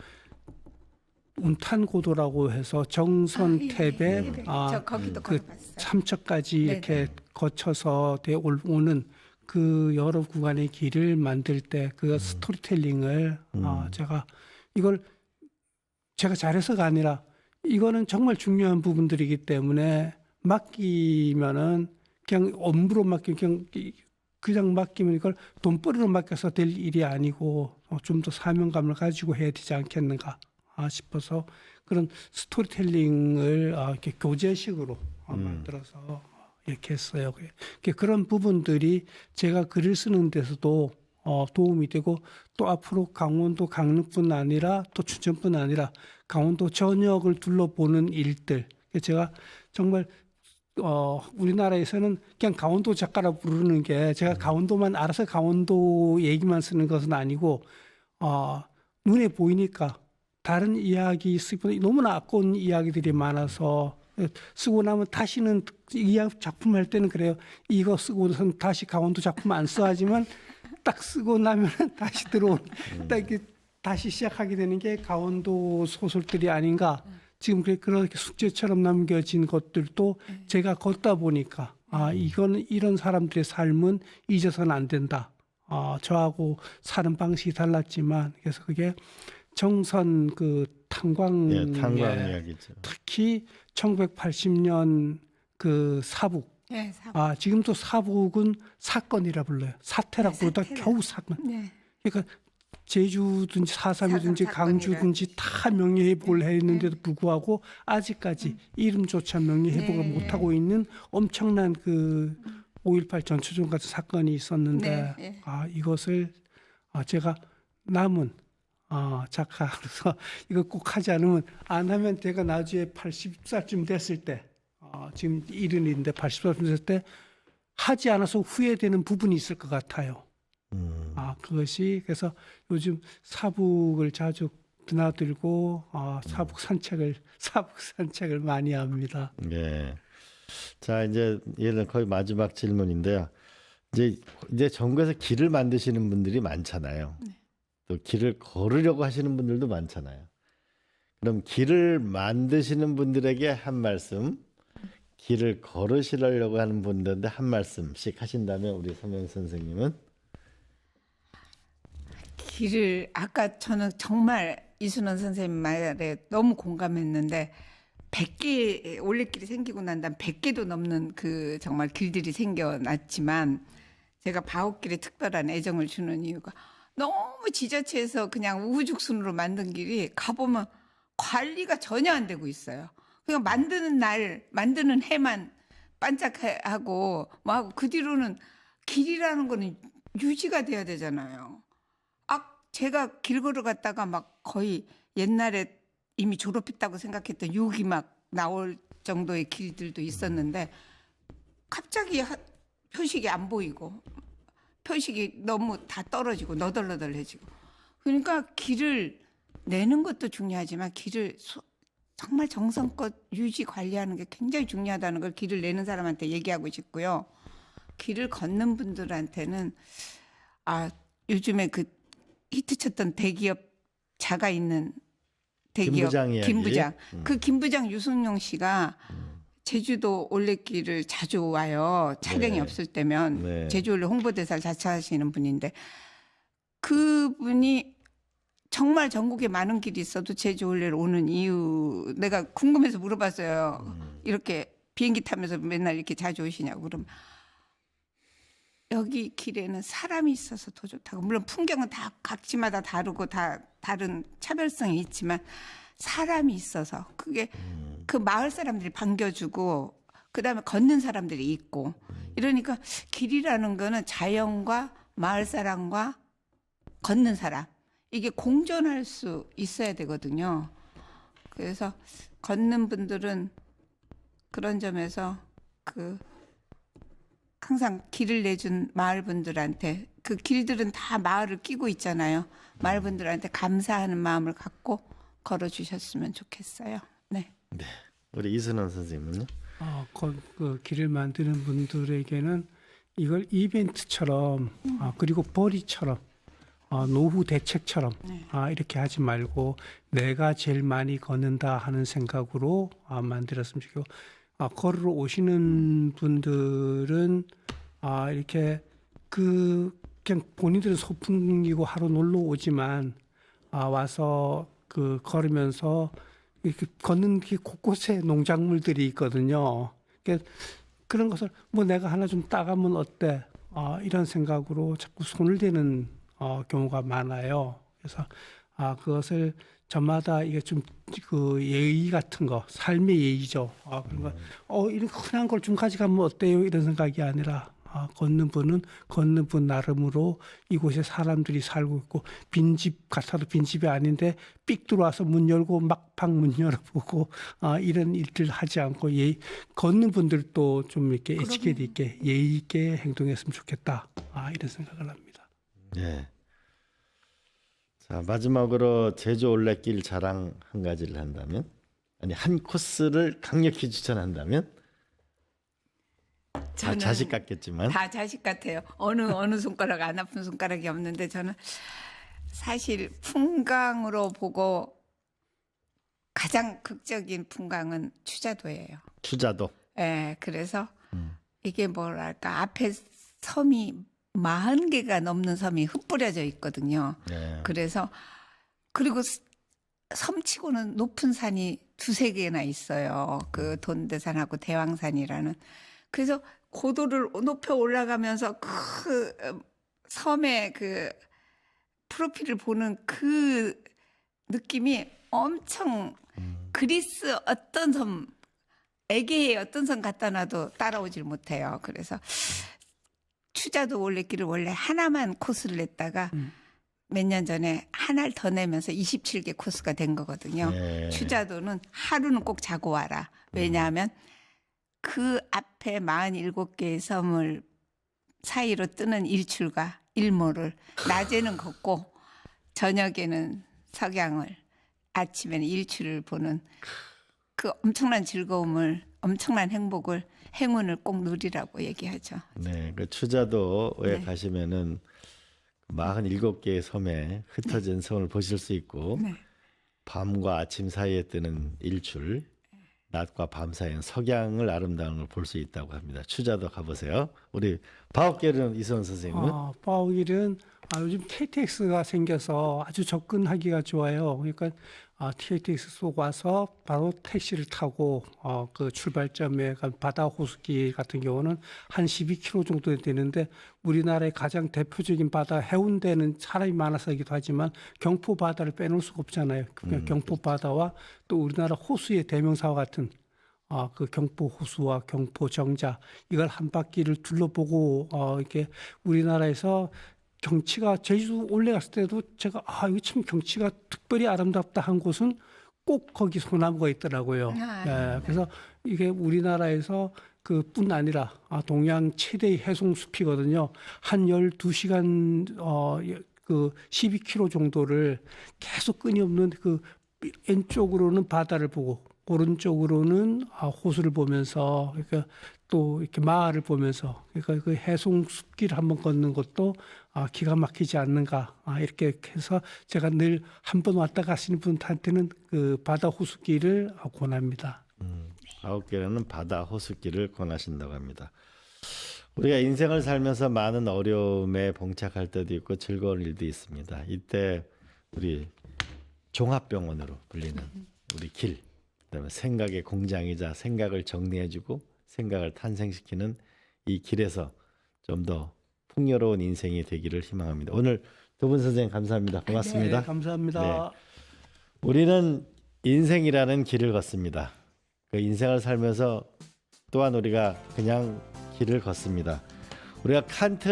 운탄고도라고 해서 정선 탭에 저 거기도 그 걸어봤어요. 삼척까지 이렇게 거쳐서 오는 그 여러 구간의 길을 만들 때 그 스토리텔링을 제가 이걸 제가 잘해서가 아니라 이거는 정말 중요한 부분들이기 때문에 맡기면은 그냥 업무로 맡기면 그냥 맡기면 이걸 돈벌이로 맡겨서 될 일이 아니고 좀 더 사명감을 가지고 해야 되지 않겠는가 싶어서 그런 스토리텔링을 이렇게 교재식으로 만들어서 이렇게 했어요. 그런 부분들이 제가 글을 쓰는 데서도 도움이 되고 또 앞으로 강원도 강릉뿐 아니라 또 춘천뿐 아니라 강원도 전역을 둘러보는 일들 제가 정말 우리나라에서는 그냥 강원도 작가라 부르는 게 제가 강원도만 알아서 강원도 얘기만 쓰는 것은 아니고 눈에 보이니까 다른 이야기 쓰고 너무나 아까운 이야기들이 많아서 쓰고 나면 다시는 이 작품 할 때는 그래요. 이거 쓰고선 다시 강원도 작품 안 써야지만 딱 쓰고 나면 다시 들어온 딱 이렇게 다시 시작하게 되는 게 강원도 소설들이 아닌가. 지금 그렇게 숙제처럼 남겨진 것들도 제가 걷다 보니까 이거는 이런 사람들의 삶은 잊어서는 안 된다. 저하고 사는 방식이 달랐지만 그래서 그게 정선 그 탄광 탄광 이야기죠. 특히 1980년 그 사북 네, 사고. 지금도 사북은 사건이라 불러요. 사태라고 부르다 사태라. 겨우 사건. 네. 그러니까 제주든지 사삼이든지 사삼 강주든지 다 명예회복을 했는데도 불구하고 아직까지 이름조차 명예회복을 네. 못하고 있는 엄청난 그 5.18 전초전 같은 사건이 있었는데 네. 이것을 제가 남은 작가로서 이거 꼭 하지 않으면 안 하면 제가 나중에 80살쯤 됐을 때 지금 70인데 80살쯤 됐을 때 하지 않아서 후회되는 부분이 있을 것 같아요. 그것이 그래서 요즘 사북을 자주 드나들고 사북 산책을 많이 합니다. 예. 자, 이제 얘는 거의 마지막 질문인데요. 이제 전국에서 길을 만드시는 분들이 많잖아요. 또 길을 걸으려고 하시는 분들도 많잖아요. 그럼 길을 만드시는 분들에게 한 말씀, 길을 걸으시려고 하는 분들한테 한 말씀씩 하신다면 우리 서명 선생님은? 길을 아까 저는 정말 이순원 선생님 말에 너무 공감했는데 100개 올레길이 생기고 난 다음 100개도 넘는 그 정말 길들이 생겨났지만 제가 바오길에 특별한 애정을 주는 이유가 너무 지자체에서 그냥 우후죽순으로 만든 길이 가보면 관리가 전혀 안 되고 있어요. 그냥 만드는 날 만드는 해만 반짝하고 뭐 하고 그 뒤로는 길이라는 거는 유지가 돼야 되잖아요. 제가 길 걸어갔다가 막 거의 옛날에 이미 졸업했다고 생각했던 욕이 막 나올 정도의 길들도 있었는데 갑자기 표식이 안 보이고 표식이 너무 다 떨어지고 너덜너덜해지고 그러니까 길을 내는 것도 중요하지만 길을 정말 정성껏 유지 관리하는 게 굉장히 중요하다는 걸 길을 내는 사람한테 얘기하고 싶고요. 길을 걷는 분들한테는 요즘에 그 히트쳤던 대기업 자가 있는 대기업 김부장 그 김부장 유승용 씨가 제주도 올레길을 자주 와요. 차량이 네. 없을 때면 네. 제주 올레 홍보대사를 자처하시는 분인데 그분이 정말 전국에 많은 길이 있어도 제주 올레를 오는 이유 내가 궁금해서 물어봤어요. 이렇게 비행기 타면서 맨날 이렇게 자주 오시냐고 그러면 여기 길에는 사람이 있어서 더 좋다고. 물론 풍경은 다 각지마다 다르고 다 다른 차별성이 있지만 사람이 있어서 그게 그 마을 사람들이 반겨주고 그다음에 걷는 사람들이 있고 이러니까 길이라는 거는 자연과 마을 사람과 걷는 사람 이게 공존할 수 있어야 되거든요. 그래서 걷는 분들은 그런 점에서 항상 길을 내준 마을 분들한테 그 길들은 다 마을을 끼고 있잖아요. 마을 분들한테 감사하는 마음을 갖고 걸어주셨으면 좋겠어요. 네. 네. 우리 이순원 선생님은요? 그 길을 만드는 분들에게는 이걸 이벤트처럼 그리고 벌이처럼 노후 대책처럼 이렇게 하지 말고 내가 제일 많이 걷는다 하는 생각으로 만들었으면 좋겠고 걸으러 오시는 분들은 이렇게 그냥 본인들은 소풍이고 하루 놀러 오지만 와서 걸으면서 이렇게 걷는 길 곳곳에 농작물들이 있거든요. 그러니까 그런 것을 뭐 내가 하나 좀 따가면 어때? 이런 생각으로 자꾸 손을 대는 경우가 많아요. 그래서 그것을 저마다 이게 좀 그 예의 같은 거, 삶의 예의죠. 그런 거, 이런 흔한 걸 좀 가져가면 어때요? 이런 생각이 아니라 걷는 분은 걷는 분 나름으로 이곳에 사람들이 살고 있고 빈집 같아도 빈집이 아닌데 삑 들어와서 문 열고 막방 문 열어보고 이런 일들 하지 않고 걷는 분들도 좀 이렇게 에티켓 있게 예의 있게 행동했으면 좋겠다. 이런 생각을 합니다. 네. 자, 마지막으로 제주 올레길 자랑 한 가지를 한다면, 아니 한 코스를 강력히 추천한다면, 다 저는 자식 같겠지만, 다 자식 같아요. 어느 손가락 안 아픈 손가락이 없는데 저는 사실 풍광으로 보고 가장 극적인 풍광은 추자도예요. 추자도. 예, 그래서 이게 뭐랄까 앞에 섬이 40개가 넘는 섬이 흩뿌려져 있거든요. 네. 그래서 그리고 섬치고는 높은 산이 2-3개나 있어요. 그 돈대산하고 대왕산이라는. 그래서 고도를 높여 올라가면서 그 섬의 그 프로필을 보는 그 느낌이 엄청 그리스 어떤 섬, 에게의 어떤 섬 갖다 놔도 따라오질 못해요. 그래서 추자도 올레길을 원래 하나만 코스를 냈다가 몇 년 전에 하나를 더 내면서 27개 코스가 된 거거든요. 네. 추자도는 하루는 꼭 자고 와라. 왜냐하면 그 앞에 47개의 섬을 사이로 뜨는 일출과 일몰을 낮에는 걷고 저녁에는 석양을 아침에는 일출을 보는 그 엄청난 즐거움을 엄청난 행복을 행운을 꼭 누리라고 얘기하죠. 네, 그 추자도에 네. 가시면은 47개의 섬에 흩어진 섬을 보실 수 있고 네. 밤과 아침 사이에 뜨는 일출, 낮과 밤 사이에 석양을 아름다운 걸 볼 수 있다고 합니다. 추자도 가보세요. 우리 바옥길은 이수원 선생님은 파워길은 요즘 KTX가 생겨서 아주 접근하기가 좋아요. 그러니까 KTX 속 와서 바로 택시를 타고 그 출발점에 간 바다 호수길 같은 경우는 한 12km 정도 되는데 우리나라의 가장 대표적인 바다 해운대는 사람이 많아서이기도 하지만 경포 바다를 빼놓을 수가 없잖아요. 그러니까 경포 바다와 또 우리나라 호수의 대명사와 같은 그 경포 호수와 경포 정자 이걸 한 바퀴를 둘러보고 이렇게 우리나라에서 경치가 제주도 올라갔을 때도 제가 이거 참 경치가 특별히 아름답다 한 곳은 꼭 거기 소나무가 있더라고요. 예, 그래서 이게 우리나라에서 그뿐 아니라 동양 최대의 해송숲이거든요. 한 12시간 그 12km 정도를 계속 끊임없는 그 왼쪽으로는 바다를 보고 오른쪽으로는 호수를 보면서 그러니까 또 이렇게 마을을 보면서 그러니까 그 해송 숲길 한번 걷는 것도 기가 막히지 않는가 이렇게 해서 제가 늘 한 번 왔다 가시는 분한테는 그 바다 호수길을 권합니다. 바옥길에는 바다 호수길을 권하신다고 합니다. 우리가 인생을 살면서 많은 어려움에 봉착할 때도 있고 즐거운 일도 있습니다. 이때 우리 종합병원으로 불리는 우리 길, 그다음에 생각의 공장이자 생각을 정리해주고 생각을 탄생시키는 이 길에서 좀 더 풍요로운 인생이 되기를 희망합니다. 오늘 두 분 선생님 감사합니다. 고맙습니다. 네, 감사합니다. 네. 우리는 인생이라는 길을 걷습니다. 그 인생을 살면서 또한 우리가 그냥 길을 걷습니다. 우리가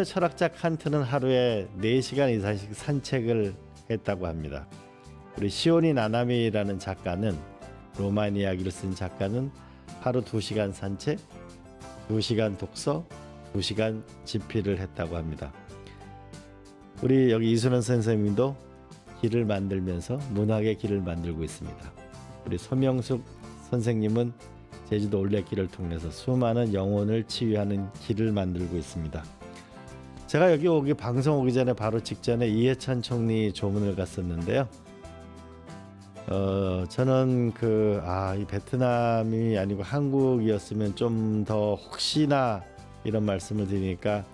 철학자 칸트는 하루에 4시간 이상씩 산책을 했다고 합니다. 우리 시오니 나나미라는 작가는 로만 이야기를 쓴 작가는 하루 2시간 산책, 2시간 독서, 2시간 집필을 했다고 합니다. 우리 여기 이순원 선생님도 길을 만들면서 문학의 길을 만들고 있습니다. 우리 서명숙 선생님은 제주도 올레길을 통해서 수많은 영혼을 치유하는 길을 만들고 있습니다. 제가 여기 방송 오기 전에 바로 직전에 이해찬 총리 조문을 갔었는데요. 저는 이 베트남이 아니고 한국이었으면 좀 더 혹시나 이런 말씀을 드리니까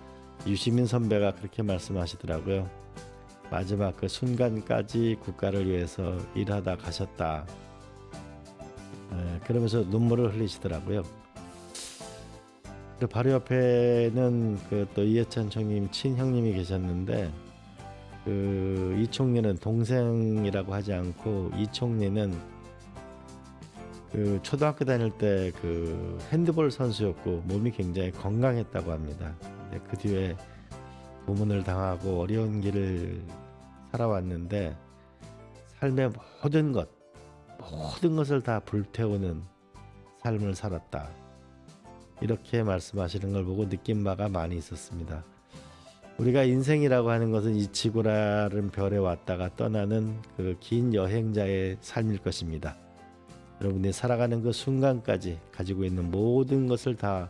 유시민 선배가 그렇게 말씀하시더라고요. 마지막 그 순간까지 국가를 위해서 일하다 가셨다. 그러면서 눈물을 흘리시더라고요. 그 바로 옆에는 그 또 이해찬 총님 친형님이 계셨는데 이 총리는 동생이라고 하지 않고 이 총리는 그 초등학교 다닐 때 그 핸드볼 선수였고 몸이 굉장히 건강했다고 합니다. 근데 그 뒤에 고문을 당하고 어려운 길을 살아왔는데 삶의 모든 것을 다 불태우는 삶을 살았다. 이렇게 말씀하시는 걸 보고 느낀 바가 많이 있었습니다. 우리가 인생이라고 하는 것은 이 지구라는 별에 왔다가 떠나는 그 긴 여행자의 삶일 것입니다. 여러분이 살아가는 그 순간까지 가지고 있는 모든 것을 다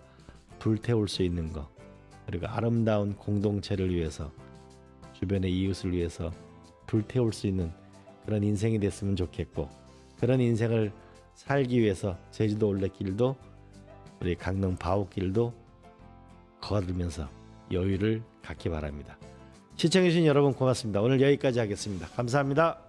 불태울 수 있는 것, 그리고 아름다운 공동체를 위해서, 주변의 이웃을 위해서 불태울 수 있는 그런 인생이 됐으면 좋겠고, 그런 인생을 살기 위해서 제주도 올레길도 우리 강릉 바오길도 걸으면서 여유를 갖기 바랍니다. 시청해주신 여러분 고맙습니다. 오늘 여기까지 하겠습니다. 감사합니다.